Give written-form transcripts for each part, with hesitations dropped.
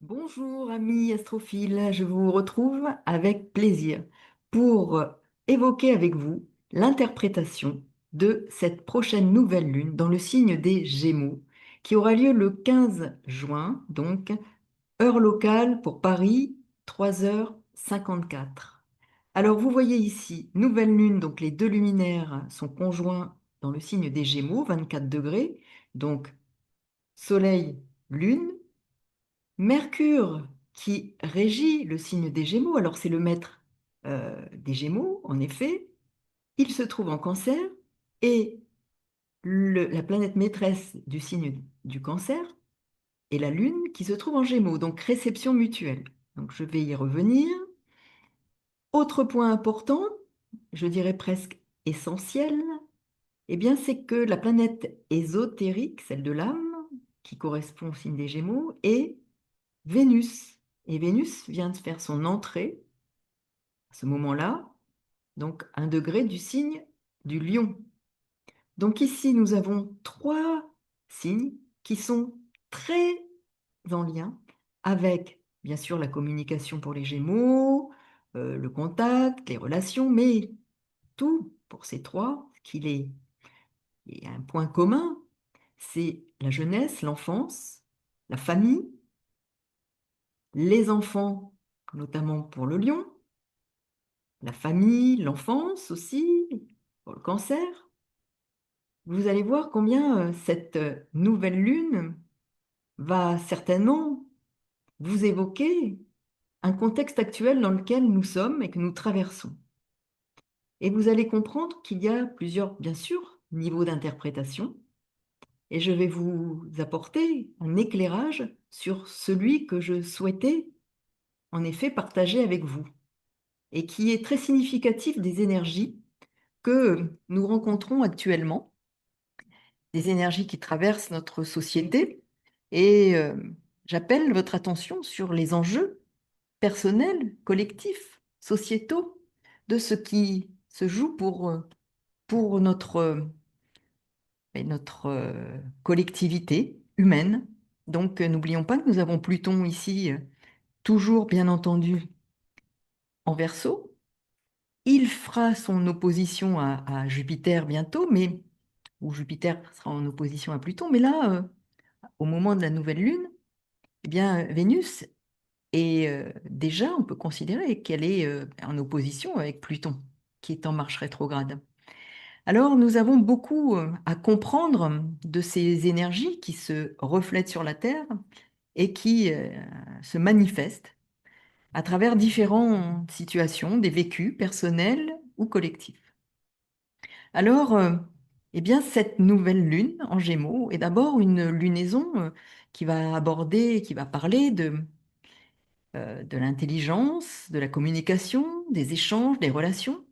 Bonjour amis astrophiles, je vous retrouve avec plaisir pour évoquer avec vous l'interprétation de cette prochaine nouvelle lune dans le signe des Gémeaux qui aura lieu le 15 juin, donc heure locale pour Paris, 3h54. Alors vous voyez ici, nouvelle lune, donc les deux luminaires sont conjoints dans le signe des Gémeaux, 24 degrés, donc Soleil, Lune. Mercure, qui régit le signe des Gémeaux, alors c'est le maître des Gémeaux, en effet, il se trouve en Cancer, et la planète maîtresse du signe du Cancer est la Lune qui se trouve en Gémeaux, donc réception mutuelle. Donc je vais y revenir. Autre point important, je dirais presque essentiel, eh bien c'est que la planète ésotérique, celle de l'âme, qui correspond au signe des Gémeaux, est Vénus. Et Vénus vient de faire son entrée à ce moment-là, donc 1 degré du signe du Lion. Donc ici, nous avons trois signes qui sont très en lien avec, bien sûr, la communication pour les Gémeaux, le contact, les relations, mais tout pour ces trois, qu'il est, il y a un point commun, c'est la jeunesse, l'enfance, la famille, les enfants, notamment pour le lion, la famille, l'enfance aussi, pour le cancer. Vous allez voir combien cette nouvelle lune va certainement vous évoquer un contexte actuel dans lequel nous sommes et que nous traversons. Et vous allez comprendre qu'il y a plusieurs, bien sûr, niveaux d'interprétation, et je vais vous apporter un éclairage sur celui que je souhaitais en effet partager avec vous, et qui est très significatif des énergies que nous rencontrons actuellement, des énergies qui traversent notre société. Et j'appelle votre attention sur les enjeux personnels, collectifs, sociétaux, de ce qui se joue pour notre collectivité humaine. Donc, n'oublions pas que nous avons Pluton ici, toujours bien entendu en Verseau. Il fera son opposition à Jupiter bientôt, mais où Jupiter sera en opposition à Pluton. Mais là, au moment de la nouvelle lune, eh bien, Vénus est déjà, on peut considérer qu'elle est en opposition avec Pluton, qui est en marche rétrograde. Alors, nous avons beaucoup à comprendre de ces énergies qui se reflètent sur la Terre et qui se manifestent à travers différentes situations, des vécus personnels ou collectifs. Alors, eh bien, cette nouvelle lune en Gémeaux est d'abord une lunaison qui va aborder, qui va parler de l'intelligence, de la communication, des échanges, des relations,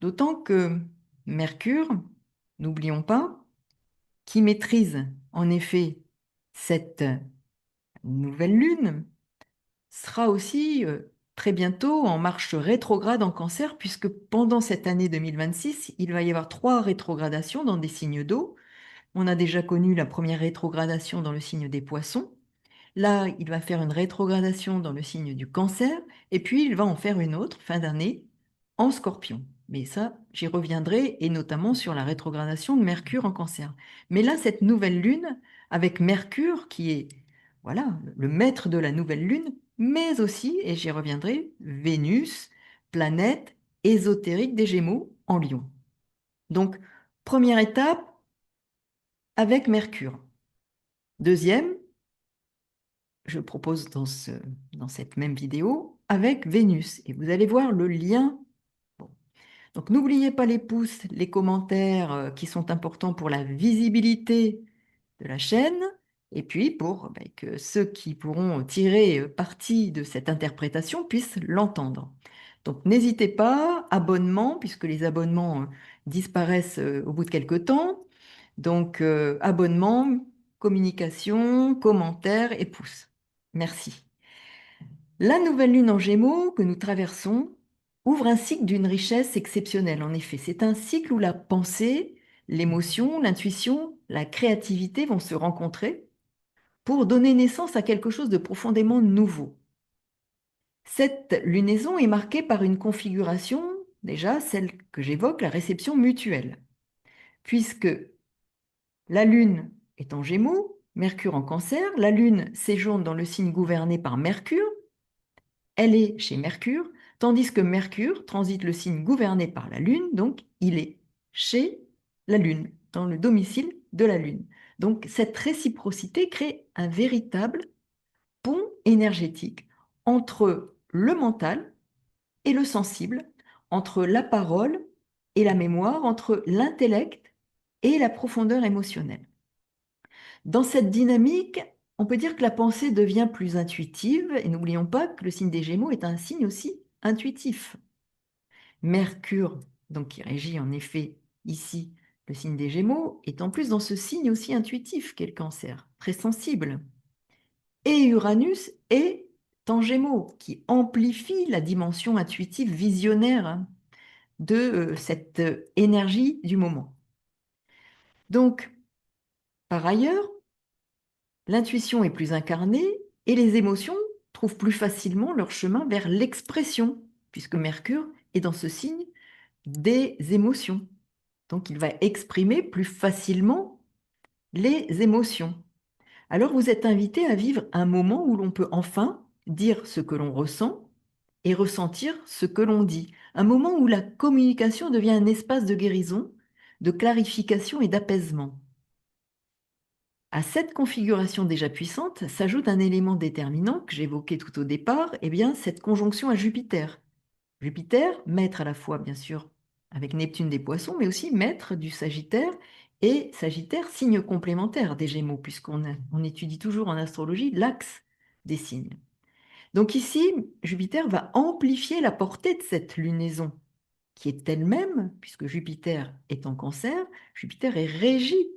d'autant que Mercure, n'oublions pas, qui maîtrise en effet cette nouvelle lune, sera aussi très bientôt en marche rétrograde en Cancer, puisque pendant cette année 2026, il va y avoir 3 rétrogradations dans des signes d'eau. On a déjà connu la première rétrogradation dans le signe des Poissons. Là, il va faire une rétrogradation dans le signe du Cancer, et puis il va en faire une autre fin d'année en Scorpion. Mais ça, j'y reviendrai, et notamment sur la rétrogradation de Mercure en Cancer. Mais là, cette nouvelle lune, avec Mercure, qui est voilà, le maître de la nouvelle lune, mais aussi, et j'y reviendrai, Vénus, planète ésotérique des Gémeaux en Lion. Donc, première étape, avec Mercure. Deuxième, je propose dans cette même vidéo, avec Vénus. Et vous allez voir le lien. Bon. Donc n'oubliez pas les pouces, les commentaires qui sont importants pour la visibilité de la chaîne, et puis pour que ceux qui pourront tirer parti de cette interprétation puissent l'entendre. Donc n'hésitez pas, abonnement, puisque les abonnements disparaissent au bout de quelques temps. Donc, abonnement, communication, commentaires et pouces. Merci. La nouvelle lune en Gémeaux que nous traversons ouvre un cycle d'une richesse exceptionnelle. En effet, c'est un cycle où la pensée, l'émotion, l'intuition, la créativité vont se rencontrer pour donner naissance à quelque chose de profondément nouveau. Cette lunaison est marquée par une configuration, déjà celle que j'évoque, la réception mutuelle, puisque la Lune est en Gémeaux, Mercure en Cancer, la Lune séjourne dans le signe gouverné par Mercure, elle est chez Mercure, tandis que Mercure transite le signe gouverné par la Lune, donc il est chez la Lune, dans le domicile de la Lune. Donc cette réciprocité crée un véritable pont énergétique entre le mental et le sensible, entre la parole et la mémoire, entre l'intellect et la profondeur émotionnelle. Dans cette dynamique, on peut dire que la pensée devient plus intuitive, et n'oublions pas que le signe des Gémeaux est un signe aussi intuitif. Mercure, donc qui régit en effet ici le signe des Gémeaux, est en plus dans ce signe aussi intuitif qu'est le Cancer, très sensible. Et Uranus est en Gémeaux, qui amplifie la dimension intuitive visionnaire de cette énergie du moment. Donc, par ailleurs, l'intuition est plus incarnée et les émotions trouvent plus facilement leur chemin vers l'expression, puisque Mercure est dans ce signe des émotions. Donc, il va exprimer plus facilement les émotions. Alors, vous êtes invité à vivre un moment où l'on peut enfin dire ce que l'on ressent et ressentir ce que l'on dit. Un moment où la communication devient un espace de guérison, de clarification et d'apaisement. À cette configuration déjà puissante s'ajoute un élément déterminant que j'évoquais tout au départ, eh bien, cette conjonction à Jupiter. Jupiter, maître à la fois, bien sûr, avec Neptune des Poissons, mais aussi maître du Sagittaire, et Sagittaire, signe complémentaire des Gémeaux, puisqu'on étudie toujours en astrologie l'axe des signes. Donc ici, Jupiter va amplifier la portée de cette lunaison, qui est elle-même, puisque Jupiter est en Cancer, Jupiter est régi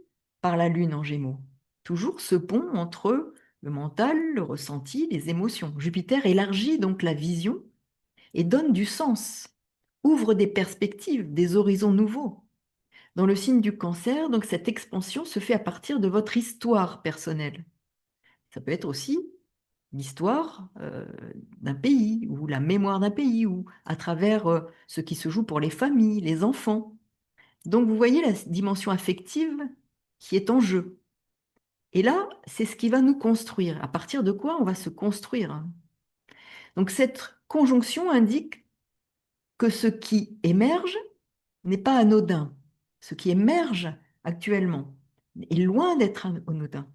par la Lune en Gémeaux. Toujours ce pont entre le mental, le ressenti, les émotions. Jupiter élargit donc la vision et donne du sens, ouvre des perspectives, des horizons nouveaux. Dans le signe du Cancer, donc cette expansion se fait à partir de votre histoire personnelle. Ça peut être aussi l'histoire d'un pays ou la mémoire d'un pays ou à travers ce qui se joue pour les familles, les enfants. Donc vous voyez la dimension affective qui est en jeu. Et là, c'est ce qui va nous construire. À partir de quoi on va se construire? Donc cette conjonction indique que ce qui émerge n'est pas anodin. Ce qui émerge actuellement est loin d'être anodin.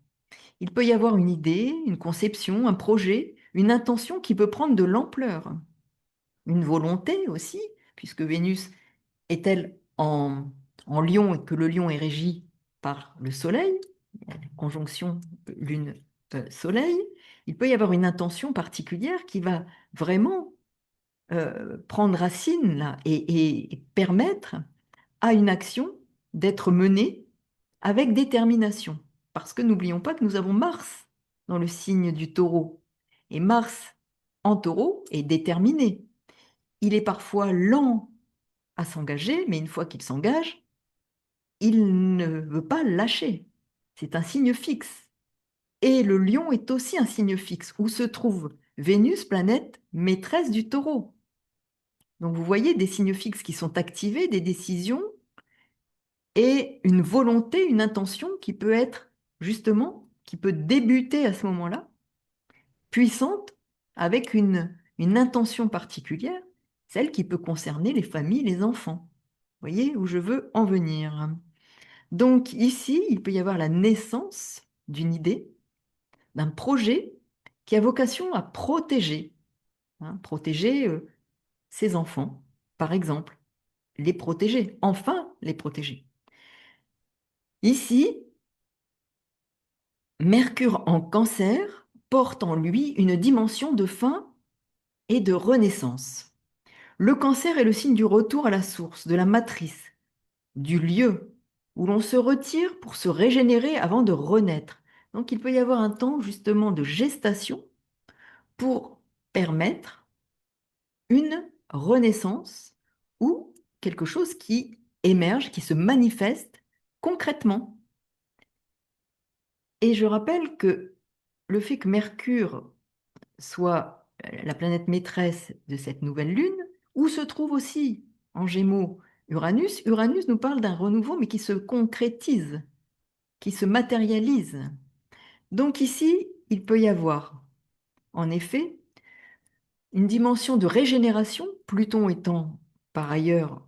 Il peut y avoir une idée, une conception, un projet, une intention qui peut prendre de l'ampleur. Une volonté aussi, puisque Vénus est-elle en Lion et que le Lion est régi par le Soleil, conjonction Lune-Soleil, il peut y avoir une intention particulière qui va vraiment prendre racine là, et permettre à une action d'être menée avec détermination. Parce que n'oublions pas que nous avons Mars dans le signe du Taureau. Et Mars en Taureau est déterminé. Il est parfois lent à s'engager, mais une fois qu'il s'engage, il ne veut pas lâcher. C'est un signe fixe. Et le lion est aussi un signe fixe, où se trouve Vénus, planète maîtresse du taureau. Donc vous voyez des signes fixes qui sont activés, des décisions et une volonté, une intention qui peut être justement, qui peut débuter à ce moment-là, puissante, avec une intention particulière, celle qui peut concerner les familles, les enfants. Vous voyez où je veux en venir. Donc ici, il peut y avoir la naissance d'une idée, d'un projet qui a vocation à protéger, protéger ses enfants, par exemple, les protéger, enfin les protéger. Ici, Mercure en Cancer porte en lui une dimension de fin et de renaissance. Le Cancer est le signe du retour à la source, de la matrice, du lieu où l'on se retire pour se régénérer avant de renaître. Donc il peut y avoir un temps justement de gestation pour permettre une renaissance ou quelque chose qui émerge, qui se manifeste concrètement. Et je rappelle que le fait que Mercure soit la planète maîtresse de cette nouvelle lune, où se trouve aussi en Gémeaux Uranus. Uranus nous parle d'un renouveau, mais qui se concrétise, qui se matérialise. Donc ici, il peut y avoir, en effet, une dimension de régénération, Pluton étant par ailleurs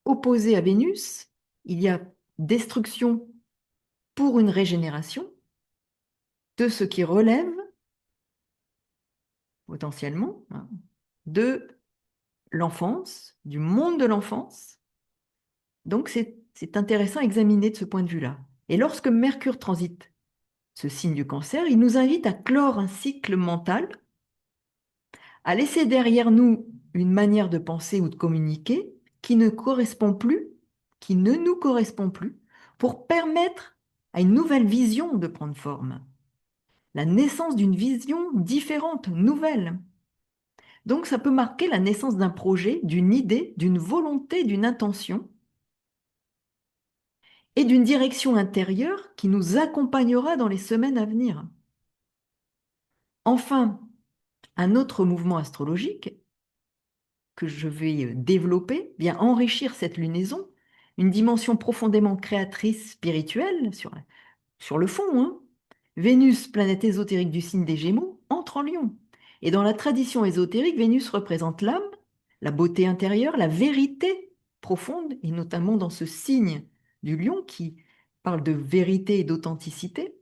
opposé à Vénus. Il y a destruction pour une régénération de ce qui relève potentiellement, hein, de l'enfance, du monde de l'enfance. Donc c'est intéressant à examiner de ce point de vue-là. Et lorsque Mercure transite ce signe du Cancer, il nous invite à clore un cycle mental, à laisser derrière nous une manière de penser ou de communiquer qui ne correspond plus, qui ne nous correspond plus, pour permettre à une nouvelle vision de prendre forme, la naissance d'une vision différente, nouvelle. Donc ça peut marquer la naissance d'un projet, d'une idée, d'une volonté, d'une intention et d'une direction intérieure qui nous accompagnera dans les semaines à venir. Enfin, un autre mouvement astrologique que je vais développer vient enrichir cette lunaison, une dimension profondément créatrice spirituelle sur le fond, hein. Vénus, planète ésotérique du signe des Gémeaux, entre en Lion. Et dans la tradition ésotérique, Vénus représente l'âme, la beauté intérieure, la vérité profonde, et notamment dans ce signe du Lion qui parle de vérité et d'authenticité,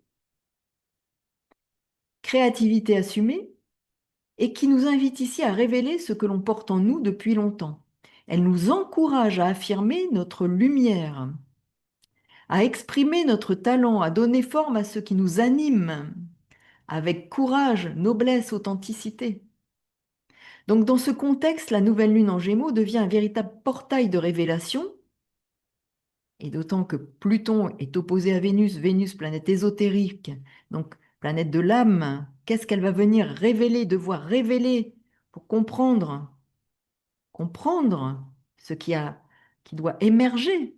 créativité assumée, et qui nous invite ici à révéler ce que l'on porte en nous depuis longtemps. Elle nous encourage à affirmer notre lumière, à exprimer notre talent, à donner forme à ce qui nous anime, avec courage, noblesse, authenticité. Donc dans ce contexte, la nouvelle lune en Gémeaux devient un véritable portail de révélation, et d'autant que Pluton est opposé à Vénus, Vénus, planète ésotérique, donc planète de l'âme. Qu'est-ce qu'elle va venir révéler, devoir révéler pour comprendre ce qui doit émerger,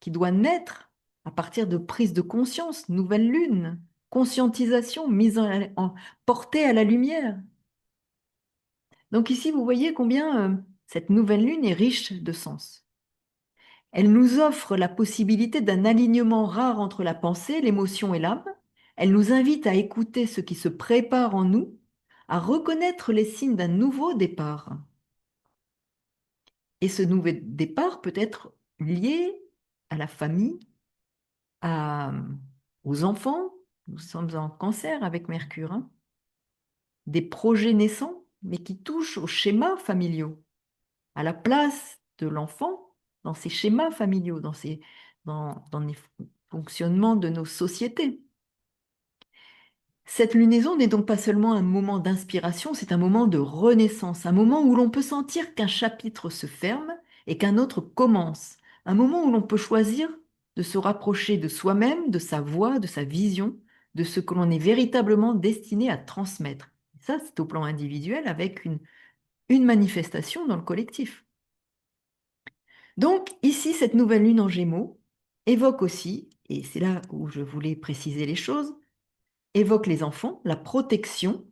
qui doit naître à partir de prise de conscience, nouvelle lune, conscientisation, portée à la lumière. Donc ici, vous voyez combien cette nouvelle lune est riche de sens. Elle nous offre la possibilité d'un alignement rare entre la pensée, l'émotion et l'âme. Elle nous invite à écouter ce qui se prépare en nous, à reconnaître les signes d'un nouveau départ. Et ce nouveau départ peut être lié à la famille, à, aux enfants. Nous sommes en Cancer avec Mercure, hein. Des projets naissants, mais qui touchent aux schémas familiaux, à la place de l'enfant dans ces schémas familiaux, dans les fonctionnements de nos sociétés. Cette lunaison n'est donc pas seulement un moment d'inspiration, c'est un moment de renaissance, un moment où l'on peut sentir qu'un chapitre se ferme et qu'un autre commence, un moment où l'on peut choisir de se rapprocher de soi-même, de sa voix, de sa vision, de ce que l'on est véritablement destiné à transmettre. Ça, c'est au plan individuel avec une manifestation dans le collectif. Donc ici, cette nouvelle lune en Gémeaux évoque aussi, et c'est là où je voulais préciser les choses, évoque les enfants, la protection,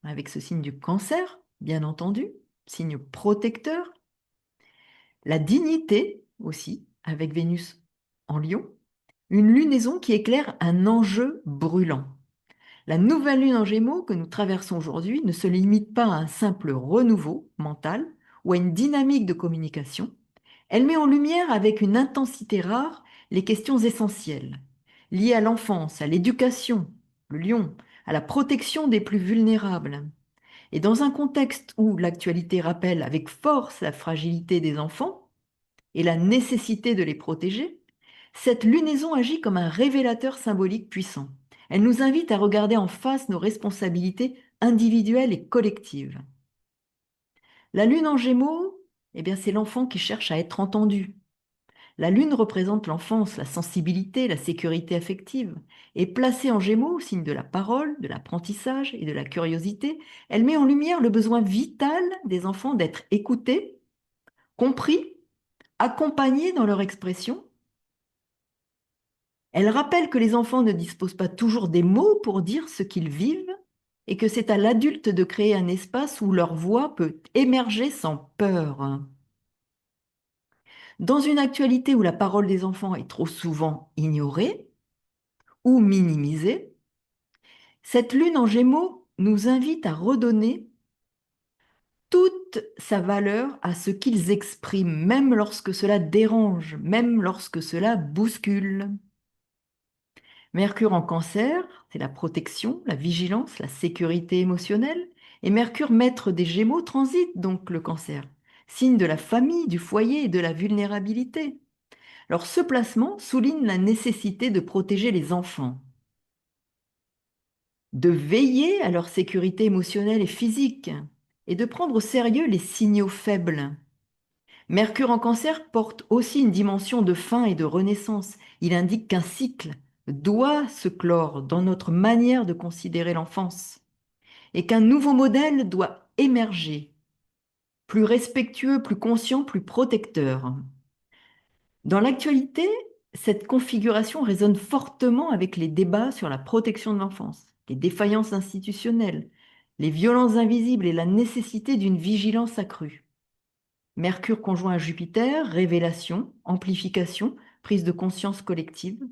avec ce signe du Cancer, bien entendu, signe protecteur, la dignité aussi, avec Vénus en Lion, une lunaison qui éclaire un enjeu brûlant. La nouvelle lune en Gémeaux que nous traversons aujourd'hui ne se limite pas à un simple renouveau mental ou à une dynamique de communication. Elle met en lumière avec une intensité rare les questions essentielles liées à l'enfance, à l'éducation, le lion, à la protection des plus vulnérables. Et dans un contexte où l'actualité rappelle avec force la fragilité des enfants et la nécessité de les protéger, cette lunaison agit comme un révélateur symbolique puissant. Elle nous invite à regarder en face nos responsabilités individuelles et collectives. La lune en Gémeaux, eh bien, c'est l'enfant qui cherche à être entendu. La lune représente l'enfance, la sensibilité, la sécurité affective. Et placée en Gémeaux, signe de la parole, de l'apprentissage et de la curiosité, elle met en lumière le besoin vital des enfants d'être écoutés, compris, accompagnés dans leur expression. Elle rappelle que les enfants ne disposent pas toujours des mots pour dire ce qu'ils vivent et que c'est à l'adulte de créer un espace où leur voix peut émerger sans peur. Dans une actualité où la parole des enfants est trop souvent ignorée ou minimisée, cette lune en Gémeaux nous invite à redonner toute sa valeur à ce qu'ils expriment, même lorsque cela dérange, même lorsque cela bouscule. Mercure en Cancer, c'est la protection, la vigilance, la sécurité émotionnelle. Et Mercure, maître des Gémeaux, transite donc le Cancer, signe de la famille, du foyer et de la vulnérabilité. Alors ce placement souligne la nécessité de protéger les enfants, de veiller à leur sécurité émotionnelle et physique, et de prendre au sérieux les signaux faibles. Mercure en Cancer porte aussi une dimension de fin et de renaissance. Il indique qu'un cycle doit se clore dans notre manière de considérer l'enfance et qu'un nouveau modèle doit émerger, plus respectueux, plus conscient, plus protecteur. Dans l'actualité, cette configuration résonne fortement avec les débats sur la protection de l'enfance, les défaillances institutionnelles, les violences invisibles et la nécessité d'une vigilance accrue. Mercure conjoint à Jupiter, révélation, amplification, prise de conscience collective.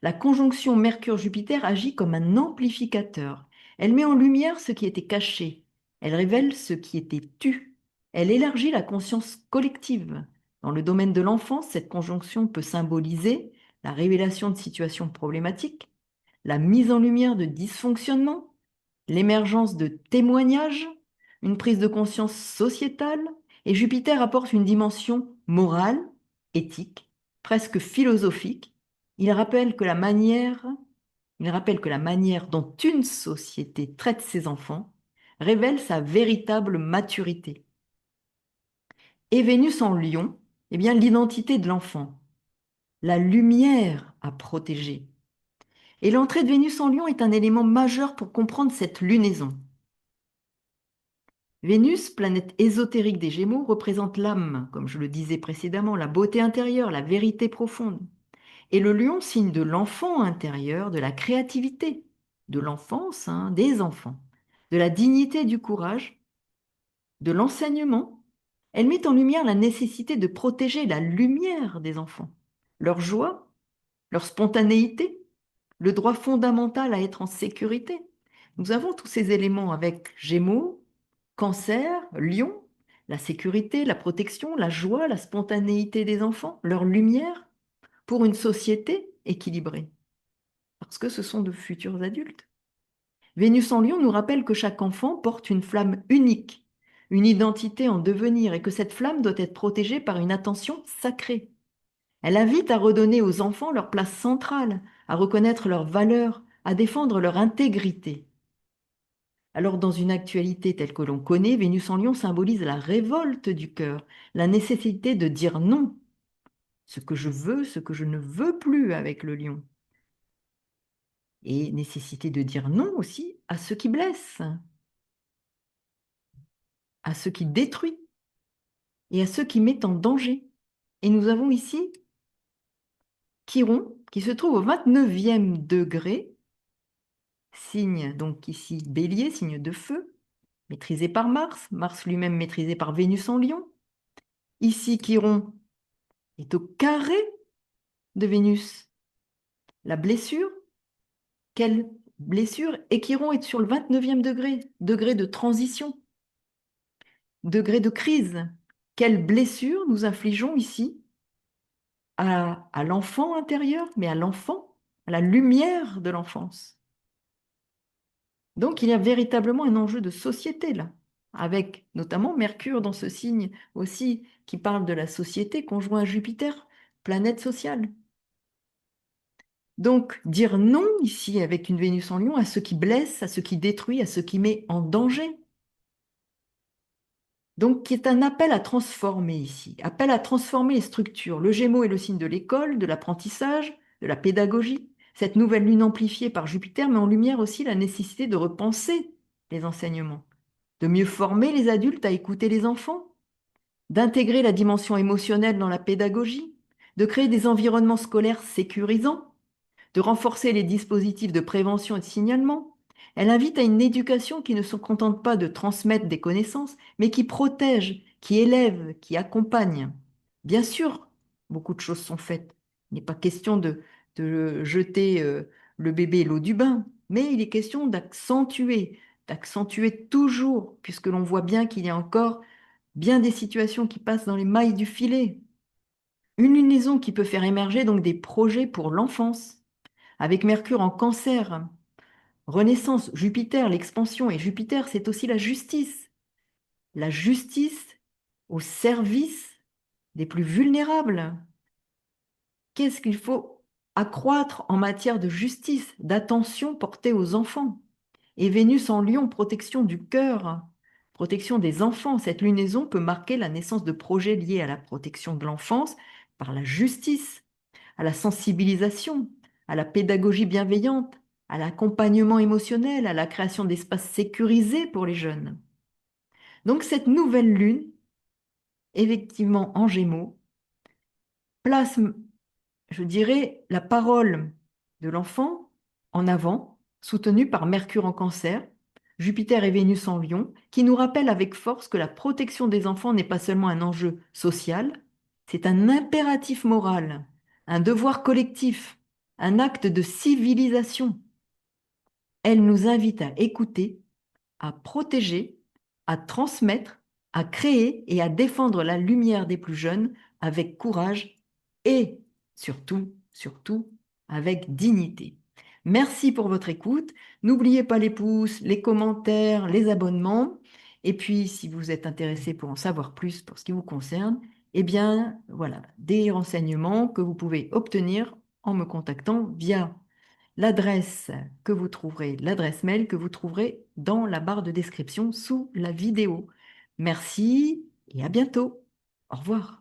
La conjonction Mercure-Jupiter agit comme un amplificateur. Elle met en lumière ce qui était caché. Elle révèle ce qui était tu. Elle élargit la conscience collective. Dans le domaine de l'enfance, cette conjonction peut symboliser la révélation de situations problématiques, la mise en lumière de dysfonctionnements, l'émergence de témoignages, une prise de conscience sociétale, et Jupiter apporte une dimension morale, éthique, presque philosophique. Il rappelle que la manière, il rappelle que la manière dont une société traite ses enfants révèle sa véritable maturité. Et Vénus en Lion, eh bien l'identité de l'enfant, la lumière à protéger. Et l'entrée de Vénus en Lion est un élément majeur pour comprendre cette lunaison. Vénus, planète ésotérique des Gémeaux, représente l'âme, comme je le disais précédemment, la beauté intérieure, la vérité profonde. Et le lion, signe de l'enfant intérieur, de la créativité, de l'enfance, des enfants, de la dignité et du courage, de l'enseignement. Elle met en lumière la nécessité de protéger la lumière des enfants, leur joie, leur spontanéité, le droit fondamental à être en sécurité. Nous avons tous ces éléments avec Gémeaux, Cancer, Lion, la sécurité, la protection, la joie, la spontanéité des enfants, leur lumière, pour une société équilibrée, parce que ce sont de futurs adultes. Vénus en Lion nous rappelle que chaque enfant porte une flamme unique, une identité en devenir, et que cette flamme doit être protégée par une attention sacrée. Elle invite à redonner aux enfants leur place centrale, à reconnaître leurs valeurs, à défendre leur intégrité. Alors, dans une actualité telle que l'on connaît, Vénus en Lion symbolise la révolte du cœur, la nécessité de dire non, ce que je veux, ce que je ne veux plus avec le lion. Et nécessité de dire non aussi à ce qui blesse, à ce qui détruit et à ce qui met en danger. Et nous avons ici Chiron qui se trouve au 29e degré, signe donc ici Bélier, signe de feu, maîtrisé par Mars, Mars lui-même maîtrisé par Vénus en Lion. Ici, Chiron est au carré de Vénus. La blessure, quelle blessure? Et Chiron est sur le 29e degré, degré de transition, degré de crise. Quelle blessure nous infligeons ici à l'enfant intérieur, mais à l'enfant, à la lumière de l'enfance. Donc il y a véritablement un enjeu de société là, avec notamment Mercure dans ce signe aussi qui parle de la société conjoint à Jupiter, planète sociale. Donc dire non ici avec une Vénus en Lion à ce qui blesse, à ce qui détruit, à ce qui met en danger. Donc qui est un appel à transformer ici, appel à transformer les structures. Le Gémeaux est le signe de l'école, de l'apprentissage, de la pédagogie. Cette nouvelle lune amplifiée par Jupiter met en lumière aussi la nécessité de repenser les enseignements, de mieux former les adultes à écouter les enfants, d'intégrer la dimension émotionnelle dans la pédagogie, de créer des environnements scolaires sécurisants, de renforcer les dispositifs de prévention et de signalement. Elle invite à une éducation qui ne se contente pas de transmettre des connaissances, mais qui protège, qui élève, qui accompagne. Bien sûr, beaucoup de choses sont faites. Il n'est pas question de jeter le bébé l'eau du bain, mais il est question d'accentuer toujours, puisque l'on voit bien qu'il y a encore bien des situations qui passent dans les mailles du filet. Une lunaison qui peut faire émerger donc des projets pour l'enfance, avec Mercure en Cancer, Renaissance, Jupiter, l'expansion, et Jupiter, c'est aussi la justice. La justice au service des plus vulnérables. Qu'est-ce qu'il faut accroître en matière de justice, d'attention portée aux enfants? Et Vénus en Lion, protection du cœur, protection des enfants. Cette lunaison peut marquer la naissance de projets liés à la protection de l'enfance par la justice, à la sensibilisation, à la pédagogie bienveillante, à l'accompagnement émotionnel, à la création d'espaces sécurisés pour les jeunes. Donc cette nouvelle lune, effectivement en Gémeaux, place, je dirais, la parole de l'enfant en avant, soutenue par Mercure en Cancer, Jupiter et Vénus en Lion, qui nous rappellent avec force que la protection des enfants n'est pas seulement un enjeu social, c'est un impératif moral, un devoir collectif, un acte de civilisation. Elle nous invite à écouter, à protéger, à transmettre, à créer et à défendre la lumière des plus jeunes avec courage et surtout, surtout, avec dignité. Merci pour votre écoute. N'oubliez pas les pouces, les commentaires, les abonnements. Et puis, si vous êtes intéressé pour en savoir plus pour ce qui vous concerne, eh bien, voilà, des renseignements que vous pouvez obtenir en me contactant via l'adresse mail que vous trouverez dans la barre de description sous la vidéo. Merci et à bientôt. Au revoir.